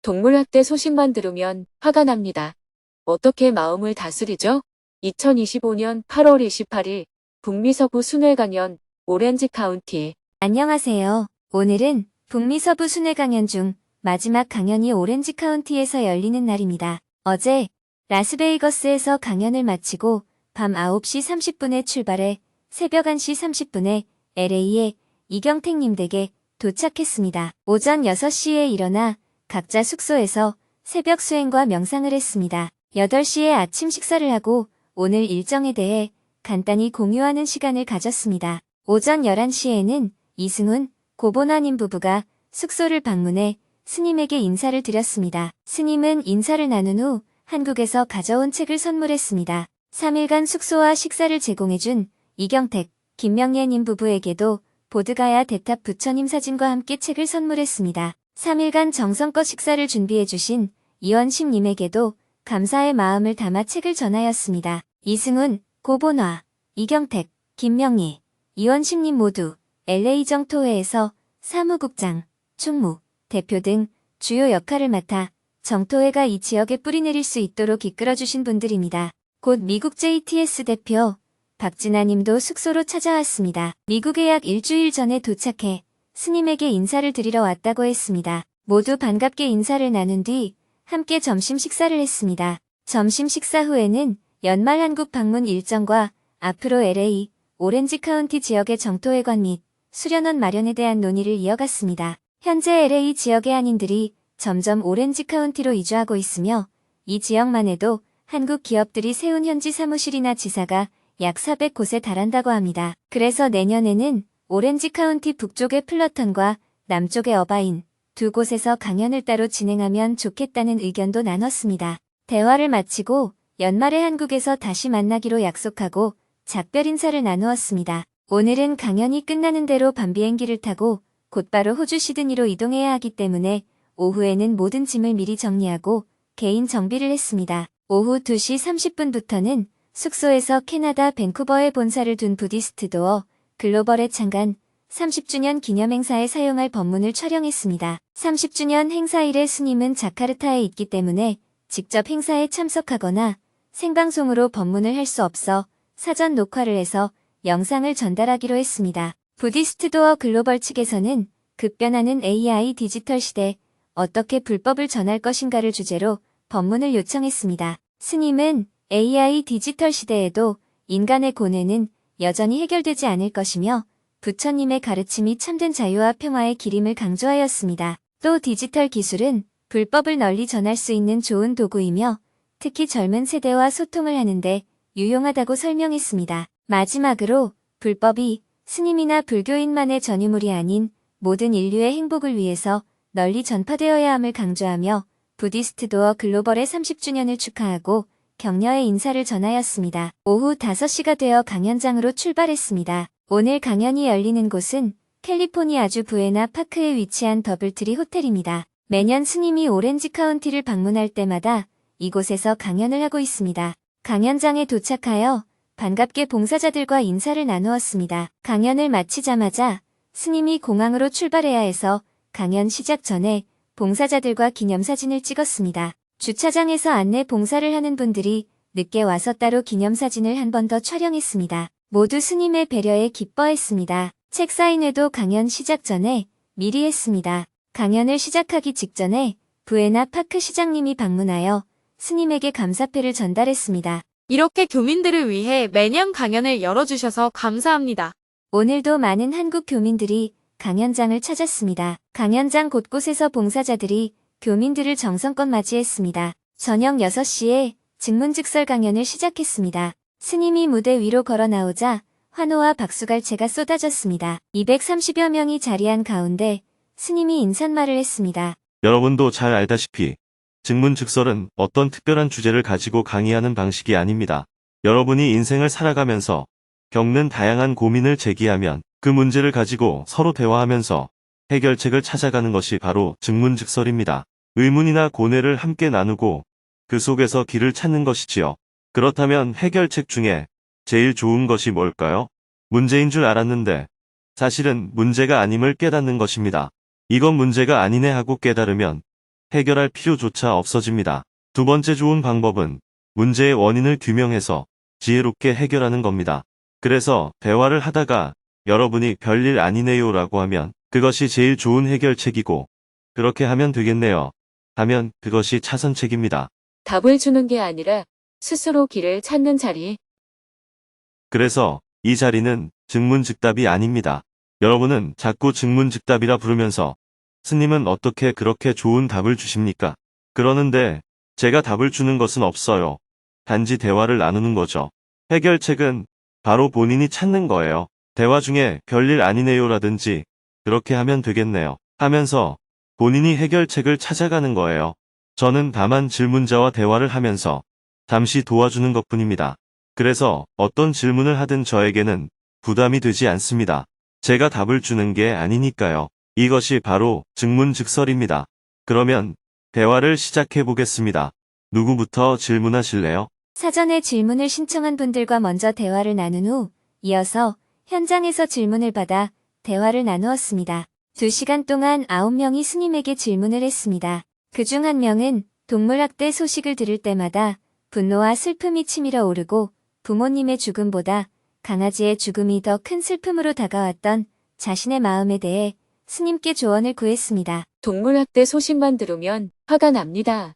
동물학대 소식만 들으면 화가 납니다. 어떻게 마음을 다스리죠? 2025년 8월 28일 북미 서부 순회강연 오렌지 카운티. 안녕하세요. 오늘은 북미 서부 순회 강연 중 마지막 강연이 오렌지 카운티에서 열리는 날입니다. 어제 라스베이거스에서 강연을 마치고 밤 9시 30분에 출발해 새벽 1시 30분에 LA에 이경택님 댁에 도착했습니다. 오전 6시에 일어나 각자 숙소에서 새벽 수행과 명상을 했습니다. 8시에 아침 식사를 하고 오늘 일정에 대해 간단히 공유하는 시간을 가졌습니다. 오전 11시에는 이승훈, 고보나님 부부가 숙소를 방문해 스님에게 인사를 드렸습니다. 스님은 인사를 나눈 후 한국에서 가져온 책을 선물했습니다. 3일간 숙소와 식사를 제공해준 이경택, 김명예님 부부에게도 보드가야 대탑 부처님 사진과 함께 책을 선물했습니다. 3일간 정성껏 식사를 준비해주신 이원심님에게도 감사의 마음을 담아 책을 전하였습니다. 이승훈, 고본화, 이경택, 김명희, 이원심님 모두 LA 정토회에서 사무국장, 총무, 대표 등 주요 역할을 맡아 정토회가 이 지역에 뿌리내릴 수 있도록 이끌어주신 분들입니다. 곧 미국 JTS 대표 박진아님도 숙소로 찾아왔습니다. 미국에 약 일주일 전에 도착해 스님에게 인사를 드리러 왔다고 했습니다. 모두 반갑게 인사를 나눈 뒤 함께 점심 식사를 했습니다. 점심 식사 후에는 연말 한국 방문 일정과 앞으로 LA, 오렌지 카운티 지역의 정토회관 및 수련원 마련에 대한 논의를 이어갔습니다. 현재 LA 지역의 한인들이 점점 오렌지 카운티로 이주하고 있으며 이 지역만 해도 한국 기업들이 세운 현지 사무실이나 지사가 약 400곳에 달한다고 합니다. 그래서 내년에는 오렌지 카운티 북쪽의 플러턴과 남쪽의 어바인 두 곳에서 강연을 따로 진행하면 좋겠다는 의견도 나눴습니다. 대화를 마치고 연말에 한국에서 다시 만나기로 약속하고 작별 인사를 나누었습니다. 오늘은 강연이 끝나는 대로 밤 비행기를 타고 곧바로 호주 시드니로 이동해야 하기 때문에 오후에는 모든 짐을 미리 정리하고 개인 정비를 했습니다. 오후 2시 30분부터는 숙소에서 캐나다 밴쿠버에 본사를 둔 부디스트 도어 글로벌에 창간 30주년 기념행사에 사용할 법문을 촬영했습니다. 30주년 행사일에 스님은 자카르타에 있기 때문에 직접 행사에 참석하거나 생방송으로 법문을 할 수 없어 사전 녹화를 해서 영상을 전달하기로 했습니다. 부디스트 도어 글로벌 측에서는 급변하는 AI 디지털 시대 어떻게 불법을 전할 것인가를 주제로 법문을 요청했습니다. 스님은 AI 디지털 시대에도 인간의 고뇌는 여전히 해결되지 않을 것이며 부처님의 가르침이 참된 자유와 평화의 길임을 강조하였습니다. 또 디지털 기술은 불법을 널리 전할 수 있는 좋은 도구이며 특히 젊은 세대와 소통을 하는데 유용하다고 설명했습니다. 마지막으로 불법이 스님이나 불교인만의 전유물이 아닌 모든 인류의 행복을 위해서 널리 전파되어야 함을 강조하며 부디스트 도어 글로벌의 30주년을 축하하고 격려의 인사를 전하였습니다. 오후 5시가 되어 강연장으로 출발했습니다. 오늘 강연이 열리는 곳은 캘리포니아주 부에나 파크에 위치한 더블트리 호텔입니다. 매년 스님이 오렌지 카운티를 방문할 때마다 이곳에서 강연을 하고 있습니다. 강연장에 도착하여 반갑게 봉사자들과 인사를 나누었습니다. 강연을 마치자마자 스님이 공항으로 출발해야 해서 강연 시작 전에 봉사자들과 기념사진을 찍었습니다. 주차장에서 안내 봉사를 하는 분들이 늦게 와서 따로 기념사진을 한 번 더 촬영했습니다. 모두 스님의 배려에 기뻐했습니다. 책 사인회도 강연 시작 전에 미리 했습니다. 강연을 시작하기 직전에 부에나 파크 시장님이 방문하여 스님에게 감사패를 전달했습니다. 이렇게 교민들을 위해 매년 강연을 열어주셔서 감사합니다. 오늘도 많은 한국 교민들이 강연장을 찾았습니다. 강연장 곳곳에서 봉사자들이 교민들을 정성껏 맞이했습니다. 저녁 6시에 증문즉설 강연을 시작했습니다. 스님이 무대 위로 걸어 나오자 환호와 박수갈채가 쏟아졌습니다. 230여 명이 자리한 가운데 스님이 인사말을 했습니다. 여러분도 잘 알다시피 증문즉설은 어떤 특별한 주제를 가지고 강의하는 방식이 아닙니다. 여러분이 인생을 살아가면서 겪는 다양한 고민을 제기하면 그 문제를 가지고 서로 대화하면서 해결책을 찾아가는 것이 바로 증문즉설입니다. 의문이나 고뇌를 함께 나누고 그 속에서 길을 찾는 것이지요. 그렇다면 해결책 중에 제일 좋은 것이 뭘까요? 문제인 줄 알았는데 사실은 문제가 아님을 깨닫는 것입니다. 이건 문제가 아니네 하고 깨달으면 해결할 필요조차 없어집니다. 두 번째 좋은 방법은 문제의 원인을 규명해서 지혜롭게 해결하는 겁니다. 그래서 대화를 하다가 여러분이 별일 아니네요 라고 하면 그것이 제일 좋은 해결책이고 그렇게 하면 되겠네요 하면 그것이 차선책입니다. 답을 주는 게 아니라 스스로 길을 찾는 자리. 그래서 이 자리는 즉문즉답이 아닙니다. 여러분은 자꾸 즉문즉답이라 부르면서 스님은 어떻게 그렇게 좋은 답을 주십니까? 그러는데 제가 답을 주는 것은 없어요. 단지 대화를 나누는 거죠. 해결책은 바로 본인이 찾는 거예요. 대화 중에 별일 아니네요라든지 그렇게 하면 되겠네요 하면서 본인이 해결책을 찾아가는 거예요. 저는 다만 질문자와 대화를 하면서 잠시 도와주는 것뿐입니다. 그래서 어떤 질문을 하든 저에게는 부담이 되지 않습니다. 제가 답을 주는 게 아니니까요. 이것이 바로 즉문즉설입니다. 그러면 대화를 시작해 보겠습니다. 누구부터 질문하실래요? 사전에 질문을 신청한 분들과 먼저 대화를 나눈 후 이어서 현장에서 질문을 받아 대화를 나누었습니다. 2시간 동안 9명이 스님에게 질문을 했습니다. 그중 1명은 동물학대 소식을 들을 때마다 분노와 슬픔이 치밀어 오르고 부모님의 죽음보다 강아지의 죽음이 더 큰 슬픔으로 다가왔던 자신의 마음에 대해 스님께 조언을 구했습니다. 동물학대 소식만 들으면 화가 납니다.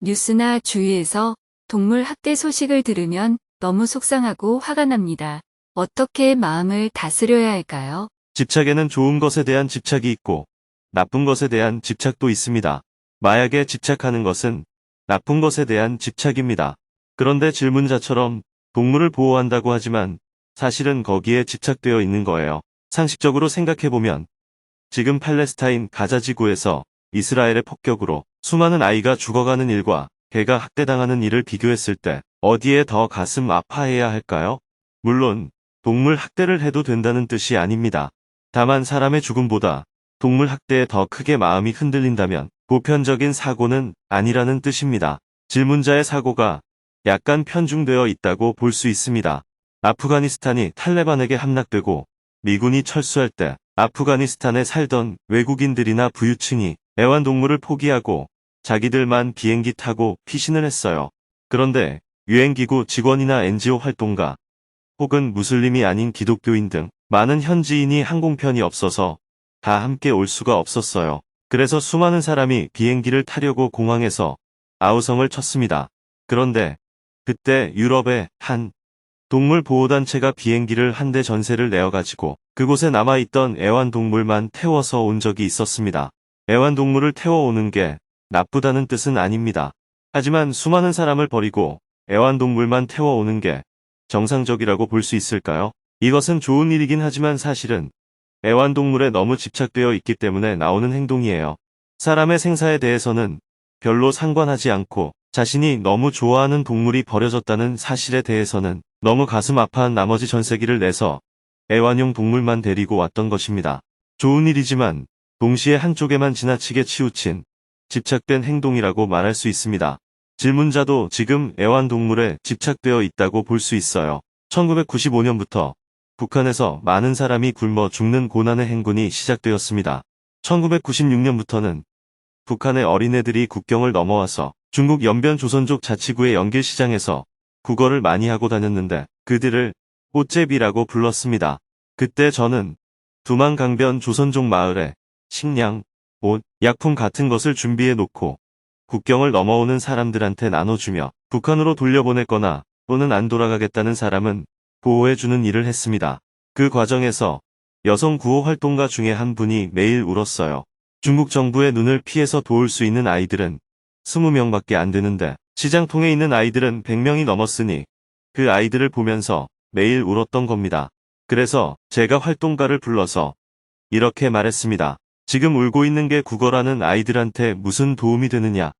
뉴스나 주위에서 동물 학대 소식을 들으면 너무 속상하고 화가 납니다. 어떻게 마음을 다스려야 할까요? 집착에는 좋은 것에 대한 집착이 있고 나쁜 것에 대한 집착도 있습니다. 마약에 집착하는 것은 나쁜 것에 대한 집착입니다. 그런데 질문자처럼 동물을 보호한다고 하지만 사실은 거기에 집착되어 있는 거예요. 상식적으로 생각해보면 지금 팔레스타인 가자 지구에서 이스라엘의 폭격으로 수많은 아이가 죽어가는 일과 개가 학대당하는 일을 비교했을 때 어디에 더 가슴 아파해야 할까요? 물론 동물 학대를 해도 된다는 뜻이 아닙니다. 다만 사람의 죽음보다 동물 학대에 더 크게 마음이 흔들린다면 보편적인 사고는 아니라는 뜻입니다. 질문자의 사고가 약간 편중되어 있다고 볼 수 있습니다. 아프가니스탄이 탈레반에게 함락되고 미군이 철수할 때 아프가니스탄에 살던 외국인들이나 부유층이 애완동물을 포기하고 자기들만 비행기 타고 피신을 했어요. 그런데 유엔기구 직원이나 NGO 활동가 혹은 무슬림이 아닌 기독교인 등 많은 현지인이 항공편이 없어서 다 함께 올 수가 없었어요. 그래서 수많은 사람이 비행기를 타려고 공항에서 아우성을 쳤습니다. 그런데 그때 유럽의 한 동물보호단체가 비행기를 한 대 전세를 내어가지고 그곳에 남아있던 애완동물만 태워서 온 적이 있었습니다. 애완동물을 태워오는 게 나쁘다는 뜻은 아닙니다. 하지만 수많은 사람을 버리고 애완동물만 태워오는 게 정상적이라고 볼 수 있을까요? 이것은 좋은 일이긴 하지만 사실은 애완동물에 너무 집착되어 있기 때문에 나오는 행동이에요. 사람의 생사에 대해서는 별로 상관하지 않고 자신이 너무 좋아하는 동물이 버려졌다는 사실에 대해서는 너무 가슴 아파한 나머지 전세기를 내서 애완용 동물만 데리고 왔던 것입니다. 좋은 일이지만 동시에 한쪽에만 지나치게 치우친 집착된 행동이라고 말할 수 있습니다. 질문자도 지금 애완동물에 집착되어 있다고 볼 수 있어요. 1995년부터 북한에서 많은 사람이 굶어 죽는 고난의 행군이 시작되었습니다. 1996년부터는 북한의 어린애들이 국경을 넘어와서 중국 연변 조선족 자치구의 연길시장에서 국어를 많이 하고 다녔는데 그들을 꽃제비라고 불렀습니다. 그때 저는 두만강변 조선족 마을에 식량, 옷, 약품 같은 것을 준비해 놓고 국경을 넘어오는 사람들한테 나눠주며 북한으로 돌려보냈거나 또는 안 돌아가겠다는 사람은 보호해주는 일을 했습니다. 그 과정에서 여성 구호 활동가 중에 한 분이 매일 울었어요. 중국 정부의 눈을 피해서 도울 수 있는 아이들은 20명밖에 안 되는데 시장통에 있는 아이들은 100명이 넘었으니 그 아이들을 보면서 매일 울었던 겁니다. 그래서 제가 활동가를 불러서 이렇게 말했습니다. 지금 울고 있는 게 국어라는 아이들한테 무슨 도움이 되느냐.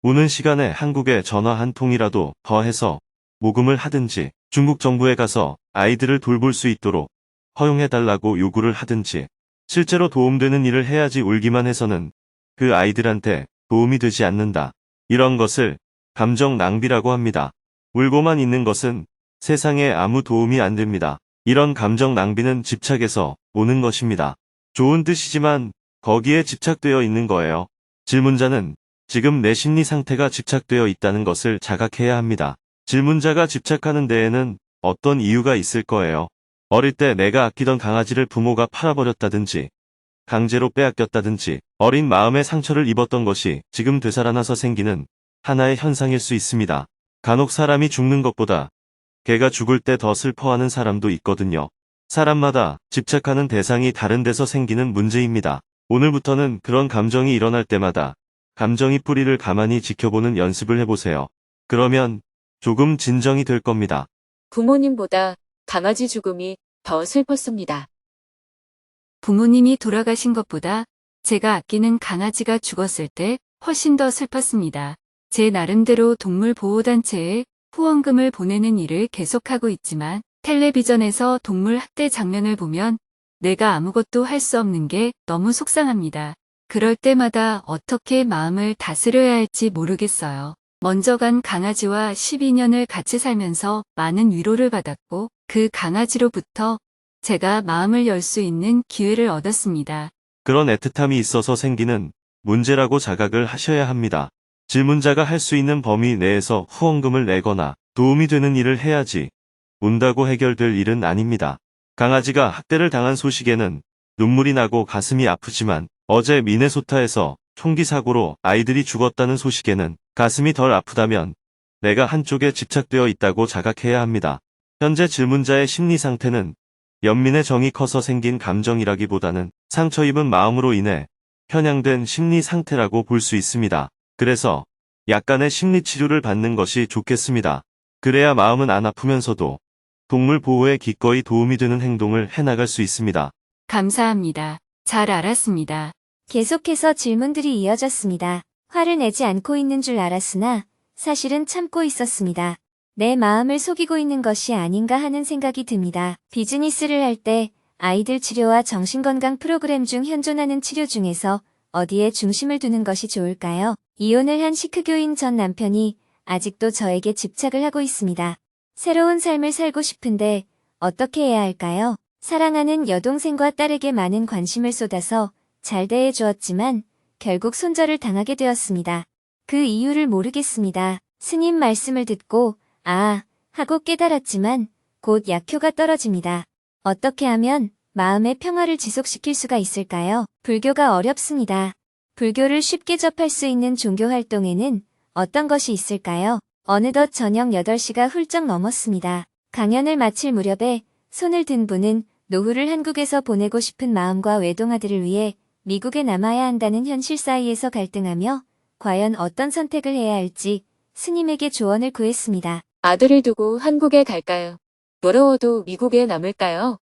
오는 시간에 한국에 전화 한 통이라도 더 해서 모금을 하든지 중국 정부에 가서 아이들을 돌볼 수 있도록 허용해달라고 요구를 하든지 실제로 도움되는 일을 해야지 울기만 해서는 그 아이들한테 도움이 되지 않는다. 이런 것을 감정 낭비라고 합니다. 울고만 있는 것은 세상에 아무 도움이 안 됩니다. 이런 감정 낭비는 집착에서 오는 것입니다. 좋은 뜻이지만 거기에 집착되어 있는 거예요. 질문자는 지금 내 심리 상태가 집착되어 있다는 것을 자각해야 합니다. 질문자가 집착하는 데에는 어떤 이유가 있을 거예요. 어릴 때 내가 아끼던 강아지를 부모가 팔아버렸다든지, 강제로 빼앗겼다든지, 어린 마음의 상처를 입었던 것이 지금 되살아나서 생기는 하나의 현상일 수 있습니다. 간혹 사람이 죽는 것보다 개가 죽을 때 더 슬퍼하는 사람도 있거든요. 사람마다 집착하는 대상이 다른 데서 생기는 문제입니다. 오늘부터는 그런 감정이 일어날 때마다 감정의 뿌리를 가만히 지켜보는 연습을 해보세요. 그러면 조금 진정이 될 겁니다. 부모님보다 강아지 죽음이 더 슬펐습니다. 부모님이 돌아가신 것보다 제가 아끼는 강아지가 죽었을 때 훨씬 더 슬펐습니다. 제 나름대로 동물보호단체에 후원금을 보내는 일을 계속하고 있지만 텔레비전에서 동물 학대 장면을 보면 내가 아무것도 할 수 없는 게 너무 속상합니다. 그럴 때마다 어떻게 마음을 다스려야 할지 모르겠어요. 먼저 간 강아지와 12년을 같이 살면서 많은 위로를 받았고 그 강아지로부터 제가 마음을 열 수 있는 기회를 얻었습니다. 그런 애틋함이 있어서 생기는 문제라고 자각을 하셔야 합니다. 질문자가 할 수 있는 범위 내에서 후원금을 내거나 도움이 되는 일을 해야지 운다고 해결될 일은 아닙니다. 강아지가 학대를 당한 소식에는 눈물이 나고 가슴이 아프지만 어제 미네소타에서 총기 사고로 아이들이 죽었다는 소식에는 가슴이 덜 아프다면 내가 한쪽에 집착되어 있다고 자각해야 합니다. 현재 질문자의 심리 상태는 연민의 정이 커서 생긴 감정이라기보다는 상처 입은 마음으로 인해 편향된 심리 상태라고 볼 수 있습니다. 그래서 약간의 심리 치료를 받는 것이 좋겠습니다. 그래야 마음은 안 아프면서도 동물 보호에 기꺼이 도움이 되는 행동을 해나갈 수 있습니다. 감사합니다. 잘 알았습니다. 계속해서 질문들이 이어졌습니다. 화를 내지 않고 있는 줄 알았으나 사실은 참고 있었습니다. 내 마음을 속이고 있는 것이 아닌가 하는 생각이 듭니다. 비즈니스를 할 때 아이들 치료와 정신건강 프로그램 중 현존하는 치료 중에서 어디에 중심을 두는 것이 좋을까요? 이혼을 한 시크교인 전 남편이 아직도 저에게 집착을 하고 있습니다. 새로운 삶을 살고 싶은데 어떻게 해야 할까요? 사랑하는 여동생과 딸에게 많은 관심을 쏟아서 잘 대해 주었지만 결국 손절을 당하게 되었습니다. 그 이유를 모르겠습니다. 스님 말씀을 듣고 하고 깨달았지만 곧 약효가 떨어집니다. 어떻게 하면 마음의 평화를 지속시킬 수가 있을까요? 불교가 어렵습니다. 불교를 쉽게 접할 수 있는 종교 활동에는 어떤 것이 있을까요? 어느덧 저녁 8시가 훌쩍 넘었습니다. 강연을 마칠 무렵에 손을 든 분은 노후를 한국에서 보내고 싶은 마음과 외동아들을 위해 미국에 남아야 한다는 현실 사이에서 갈등하며 과연 어떤 선택을 해야 할지 스님에게 조언을 구했습니다. 아들을 두고 한국에 갈까요? 외로워도 미국에 남을까요?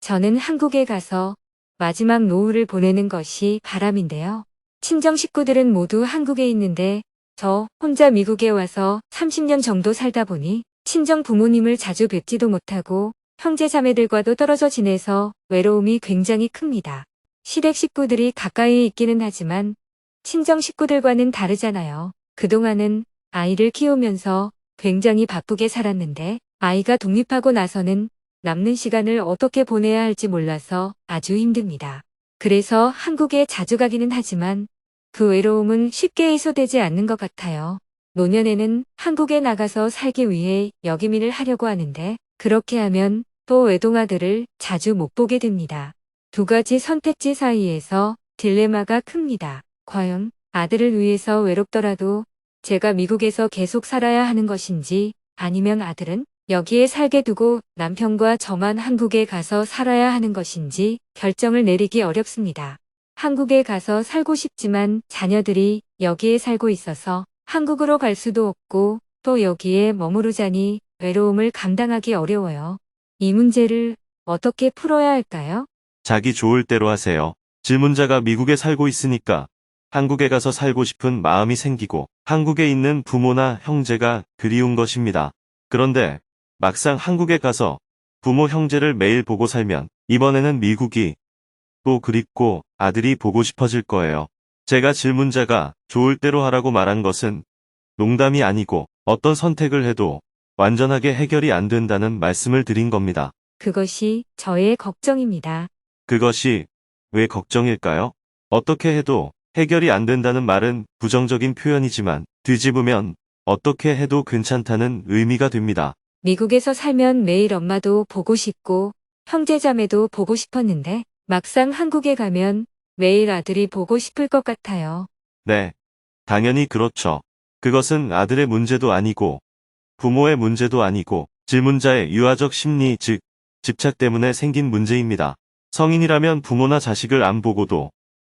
저는 한국에 가서 마지막 노후를 보내는 것이 바람인데요. 친정 식구들은 모두 한국에 있는데 저 혼자 미국에 와서 30년 정도 살다 보니 친정 부모님을 자주 뵙지도 못하고 형제 자매들과도 떨어져 지내서 외로움이 굉장히 큽니다. 시댁 식구들이 가까이 있기는 하지만 친정 식구들과는 다르잖아요. 그동안은 아이를 키우면서 굉장히 바쁘게 살았는데 아이가 독립하고 나서는 남는 시간을 어떻게 보내야 할지 몰라서 아주 힘듭니다. 그래서 한국에 자주 가기는 하지만 그 외로움은 쉽게 해소되지 않는 것 같아요. 노년에는 한국에 나가서 살기 위해 역이민을 하려고 하는데 그렇게 하면 또 외동아들을 자주 못 보게 됩니다. 두 가지 선택지 사이에서 딜레마가 큽니다. 과연 아들을 위해서 외롭더라도 제가 미국에서 계속 살아야 하는 것인지 아니면 아들은 여기에 살게 두고 남편과 저만 한국에 가서 살아야 하는 것인지 결정을 내리기 어렵습니다. 한국에 가서 살고 싶지만 자녀들이 여기에 살고 있어서 한국으로 갈 수도 없고 또 여기에 머무르자니 외로움을 감당하기 어려워요. 이 문제를 어떻게 풀어야 할까요? 자기 좋을 대로 하세요. 질문자가 미국에 살고 있으니까 한국에 가서 살고 싶은 마음이 생기고 한국에 있는 부모나 형제가 그리운 것입니다. 그런데 막상 한국에 가서 부모 형제를 매일 보고 살면 이번에는 미국이 또 그립고 아들이 보고 싶어질 거예요. 제가 질문자가 좋을 대로 하라고 말한 것은 농담이 아니고 어떤 선택을 해도 완전하게 해결이 안 된다는 말씀을 드린 겁니다. 그것이 저의 걱정입니다. 그것이 왜 걱정일까요? 어떻게 해도 해결이 안 된다는 말은 부정적인 표현이지만 뒤집으면 어떻게 해도 괜찮다는 의미가 됩니다. 미국에서 살면 매일 엄마도 보고 싶고 형제자매도 보고 싶었는데 막상 한국에 가면 매일 아들이 보고 싶을 것 같아요. 네, 당연히 그렇죠. 그것은 아들의 문제도 아니고 부모의 문제도 아니고 질문자의 유아적 심리 즉 집착 때문에 생긴 문제입니다. 성인이라면 부모나 자식을 안 보고도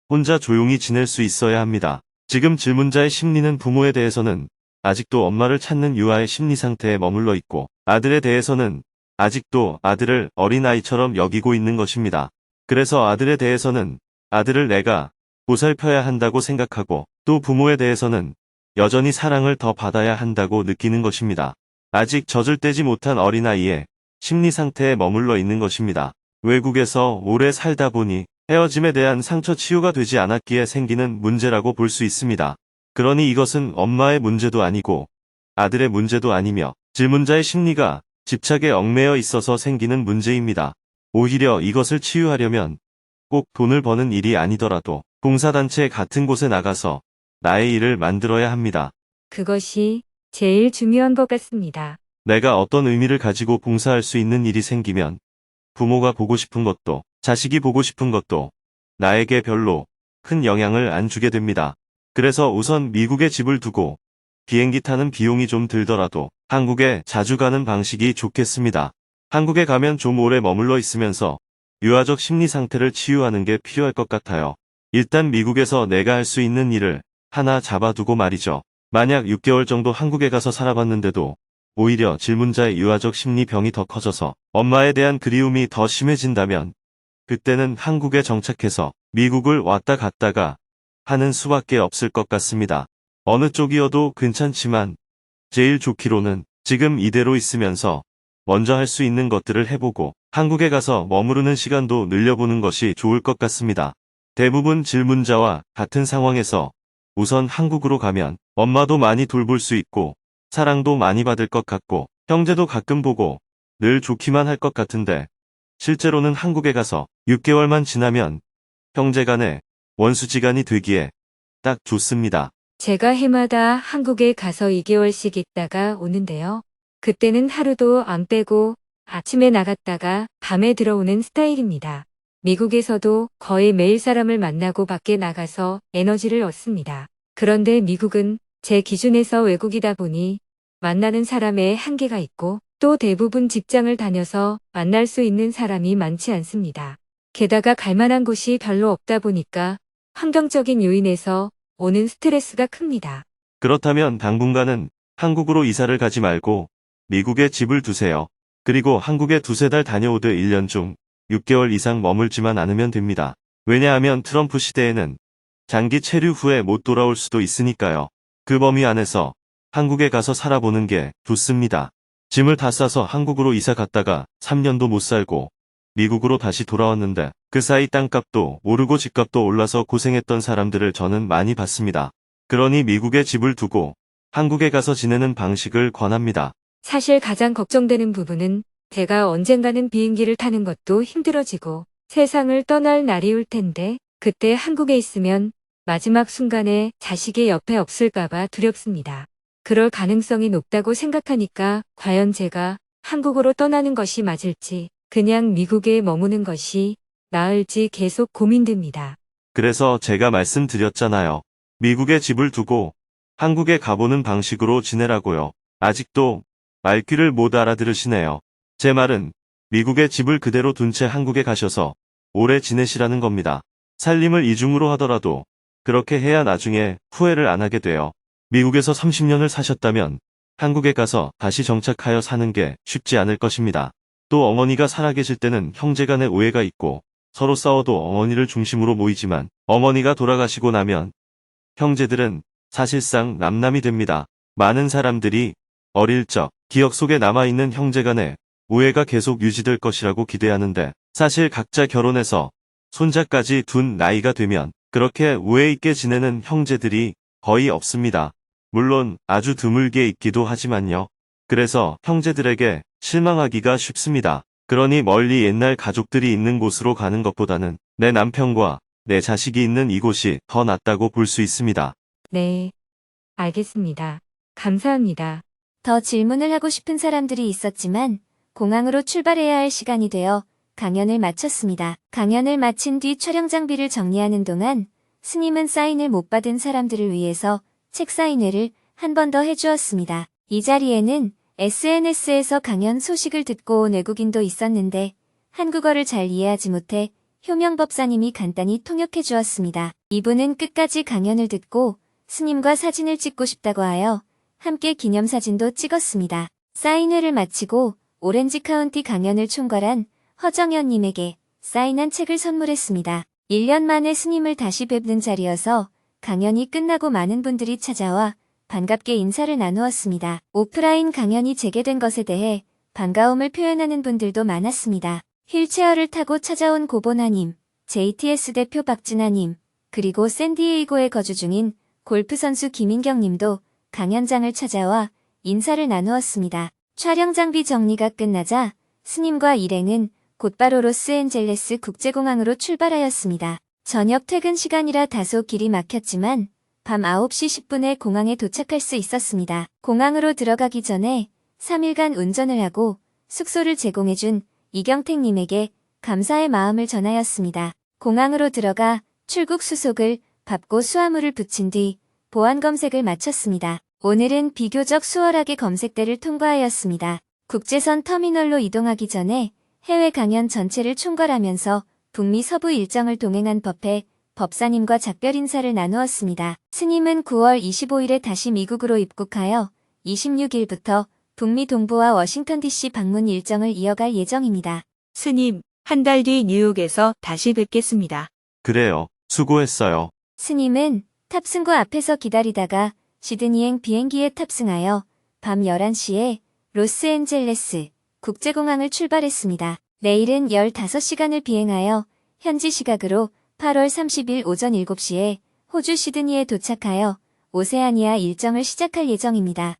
혼자 조용히 지낼 수 있어야 합니다. 지금 질문자의 심리는 부모에 대해서는 아직도 엄마를 찾는 유아의 심리 상태에 머물러 있고 아들에 대해서는 아직도 아들을 어린아이처럼 여기고 있는 것입니다. 그래서 아들에 대해서는 아들을 내가 보살펴야 한다고 생각하고 또 부모에 대해서는 여전히 사랑을 더 받아야 한다고 느끼는 것입니다. 아직 젖을 떼지 못한 어린아이의 심리 상태에 머물러 있는 것입니다. 외국에서 오래 살다 보니 헤어짐에 대한 상처 치유가 되지 않았기에 생기는 문제라고 볼 수 있습니다. 그러니 이것은 엄마의 문제도 아니고 아들의 문제도 아니며 질문자의 심리가 집착에 얽매여 있어서 생기는 문제입니다. 오히려 이것을 치유하려면 꼭 돈을 버는 일이 아니더라도 봉사단체 같은 곳에 나가서 나의 일을 만들어야 합니다. 그것이 제일 중요한 것 같습니다. 내가 어떤 의미를 가지고 봉사할 수 있는 일이 생기면 부모가 보고 싶은 것도 자식이 보고 싶은 것도 나에게 별로 큰 영향을 안 주게 됩니다. 그래서 우선 미국에 집을 두고 비행기 타는 비용이 좀 들더라도 한국에 자주 가는 방식이 좋겠습니다. 한국에 가면 좀 오래 머물러 있으면서 유아적 심리 상태를 치유하는 게 필요할 것 같아요. 일단 미국에서 내가 할 수 있는 일을 하나 잡아두고 말이죠. 만약 6개월 정도 한국에 가서 살아봤는데도 오히려 질문자의 유아적 심리 병이 더 커져서 엄마에 대한 그리움이 더 심해진다면 그때는 한국에 정착해서 미국을 왔다 갔다가 하는 수밖에 없을 것 같습니다. 어느 쪽이어도 괜찮지만 제일 좋기로는 지금 이대로 있으면서 먼저 할 수 있는 것들을 해보고 한국에 가서 머무르는 시간도 늘려보는 것이 좋을 것 같습니다. 대부분 질문자와 같은 상황에서 우선 한국으로 가면 엄마도 많이 돌볼 수 있고 사랑도 많이 받을 것 같고 형제도 가끔 보고 늘 좋기만 할 것 같은데 실제로는 한국에 가서 6개월만 지나면 형제간의 원수지간이 되기에 딱 좋습니다. 제가 해마다 한국에 가서 2개월씩 있다가 오는데요. 그때는 하루도 안 빼고 아침에 나갔다가 밤에 들어오는 스타일입니다. 미국에서도 거의 매일 사람을 만나고 밖에 나가서 에너지를 얻습니다. 그런데 미국은 제 기준에서 외국이다 보니 만나는 사람의 한계가 있고 또 대부분 직장을 다녀서 만날 수 있는 사람이 많지 않습니다. 게다가 갈 만한 곳이 별로 없다 보니까 환경적인 요인에서 오는 스트레스가 큽니다. 그렇다면 당분간은 한국으로 이사를 가지 말고 미국에 집을 두세요. 그리고 한국에 두세 달 다녀오듯 1년 중 6개월 이상 머물지만 않으면 됩니다. 왜냐하면 트럼프 시대에는 장기 체류 후에 못 돌아올 수도 있으니까요. 그 범위 안에서 한국에 가서 살아보는 게 좋습니다. 짐을 다 싸서 한국으로 이사 갔다가 3년도 못 살고 미국으로 다시 돌아왔는데 그 사이 땅값도 오르고 집값도 올라서 고생했던 사람들을 저는 많이 봤습니다. 그러니 미국에 집을 두고 한국에 가서 지내는 방식을 권합니다. 사실 가장 걱정되는 부분은 제가 언젠가는 비행기를 타는 것도 힘들어지고 세상을 떠날 날이 올 텐데 그때 한국에 있으면 마지막 순간에 자식이 옆에 없을까봐 두렵습니다. 그럴 가능성이 높다고 생각하니까 과연 제가 한국으로 떠나는 것이 맞을지 그냥 미국에 머무는 것이 나을지 계속 고민됩니다. 그래서 제가 말씀드렸잖아요. 미국에 집을 두고 한국에 가보는 방식으로 지내라고요. 아직도 말귀를 못 알아들으시네요. 제 말은 미국에 집을 그대로 둔 채 한국에 가셔서 오래 지내시라는 겁니다. 살림을 이중으로 하더라도 그렇게 해야 나중에 후회를 안 하게 돼요. 미국에서 30년을 사셨다면 한국에 가서 다시 정착하여 사는 게 쉽지 않을 것입니다. 또 어머니가 살아계실 때는 형제간의 오해가 있고 서로 싸워도 어머니를 중심으로 모이지만 어머니가 돌아가시고 나면 형제들은 사실상 남남이 됩니다. 많은 사람들이 어릴 적 기억 속에 남아있는 형제간의 오해가 계속 유지될 것이라고 기대하는데 사실 각자 결혼해서 손자까지 둔 나이가 되면 그렇게 우애 있게 지내는 형제들이 거의 없습니다. 물론 아주 드물게 있기도 하지만요. 그래서 형제들에게 실망하기가 쉽습니다. 그러니 멀리 옛날 가족들이 있는 곳으로 가는 것보다는 내 남편과 내 자식이 있는 이곳이 더 낫다고 볼 수 있습니다. 네. 알겠습니다. 감사합니다. 더 질문을 하고 싶은 사람들이 있었지만 공항으로 출발해야 할 시간이 되어 강연을 마쳤습니다. 강연을 마친 뒤 촬영 장비를 정리하는 동안 스님은 사인을 못 받은 사람들을 위해서 책 사인회를 한 번 더 해주었습니다. 이 자리에는 SNS에서 강연 소식을 듣고 온 외국인도 있었는데 한국어를 잘 이해하지 못해 효명 법사님이 간단히 통역해 주었습니다. 이분은 끝까지 강연을 듣고 스님과 사진을 찍고 싶다고 하여 함께 기념사진도 찍었습니다. 사인회를 마치고 오렌지 카운티 강연을 총괄한 허정현님에게 사인한 책을 선물했습니다. 1년 만에 스님을 다시 뵙는 자리여서 강연이 끝나고 많은 분들이 찾아와 반갑게 인사를 나누었습니다. 오프라인 강연이 재개된 것에 대해 반가움을 표현하는 분들도 많았습니다. 휠체어를 타고 찾아온 고보나님, JTS 대표 박진아님, 그리고 샌디에이고에 거주 중인 골프 선수 김인경님도 강연장을 찾아와 인사를 나누었습니다. 촬영 장비 정리가 끝나자 스님과 일행은 곧바로 로스앤젤레스 국제공항으로 출발하였습니다. 저녁 퇴근 시간이라 다소 길이 막혔지만 밤 9시 10분에 공항에 도착할 수 있었습니다. 공항으로 들어가기 전에 3일간 운전을 하고 숙소를 제공해준 이경택님에게 감사의 마음을 전하였습니다. 공항으로 들어가 출국 수속을 밟고 수화물을 붙인 뒤 보안 검색을 마쳤습니다. 오늘은 비교적 수월하게 검색대를 통과하였습니다. 국제선 터미널로 이동하기 전에 해외 강연 전체를 총괄하면서 북미 서부 일정을 동행한 법회 법사님과 작별 인사를 나누었습니다. 스님은 9월 25일에 다시 미국으로 입국하여 26일부터 북미 동부와 워싱턴 DC 방문 일정을 이어갈 예정입니다. 스님, 한 달 뒤 뉴욕에서 다시 뵙겠습니다. 그래요. 수고했어요. 스님은 탑승구 앞에서 기다리다가 시드니행 비행기에 탑승하여 밤 11시에 로스앤젤레스 국제공항을 출발했습니다. 내일은 15시간을 비행하여 현지 시각으로 8월 30일 오전 7시에 호주 시드니에 도착하여 오세아니아 일정을 시작할 예정입니다.